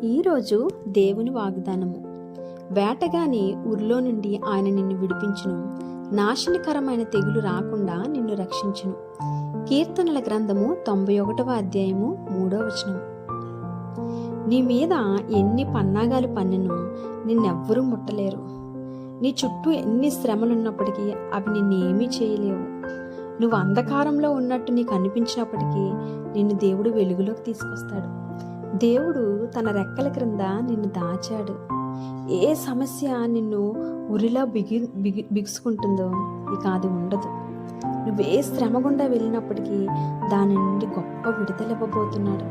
ఈరోజు దేవుని వాగ్దానము. వేటగాని ఊరిలో నుండి ఆయన నిన్ను విడిపించును, నాశనకరమైన తెగులు రాకుండా నిన్ను రక్షించును. కీర్తనల గ్రంథము 91వ అధ్యాయము 3వ వచనం. నీ మీద ఎన్ని పన్నాగాలు పన్నెను నిన్నెవ్వరూ ముట్టలేరు. నీ చుట్టూ ఎన్ని శ్రమలున్నప్పటికీ అవి నిన్నేమీ చేయలేవు. నువ్వు అంధకారంలో ఉన్నట్టు నీకు అనిపించినప్పటికీ నిన్ను దేవుడు వెలుగులోకి తీసుకొస్తాడు. దేవుడు తన రెక్కల క్రింద నిన్ను దాచాడు. ఏ సమస్య నిన్ను ఉరిలా బిగుసుకుంటుందో ఇక అది ఉండదు. నువ్వే శ్రమ గుండా వెళ్ళినప్పటికీ దాని నుండి గొప్ప విడుదలవ్వబోతున్నాడు.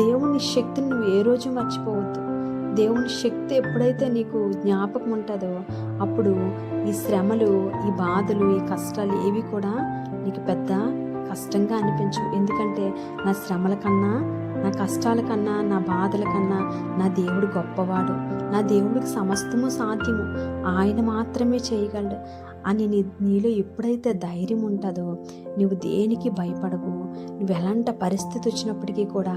దేవుని శక్తిని నువ్వు ఏ రోజు మర్చిపోవద్దు. దేవుని శక్తి ఎప్పుడైతే నీకు జ్ఞాపకం ఉంటుందో అప్పుడు ఈ శ్రమలు, ఈ బాధలు, ఈ కష్టాలు ఏవి కూడా నీకు పెద్ద కష్టంగా అనిపించు. ఎందుకంటే నా శ్రమల కన్నా, నా కష్టాల కన్నా, నా బాధల కన్నా నా దేవుడు గొప్పవాడు. నా దేవుడికి సమస్తము సాధ్యము, ఆయన మాత్రమే చేయగలడు అని నీలో ఎప్పుడైతే ధైర్యం ఉంటుందో నువ్వు దేనికి భయపడవు. నువ్వు ఎలాంటి పరిస్థితి వచ్చినప్పటికీ కూడా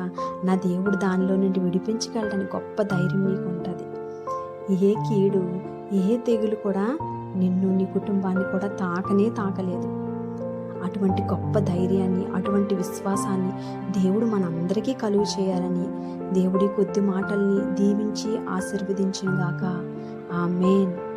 నా దేవుడు దానిలో నుండి విడిపించగలడని గొప్ప ధైర్యం నీకు ఉంటుంది. ఏ కీడు, ఏ తెగులు కూడా నిన్ను, నీ కుటుంబాన్ని కూడా తాకలేదు. అటువంటి గొప్ప ధైర్యాన్ని, అటువంటి విశ్వాసాన్ని దేవుడు మనందరికీ కలుగు చేయాలని దేవుడి కొద్ది మాటల్ని దీవించి ఆశీర్వదించును గాక. ఆమేన్.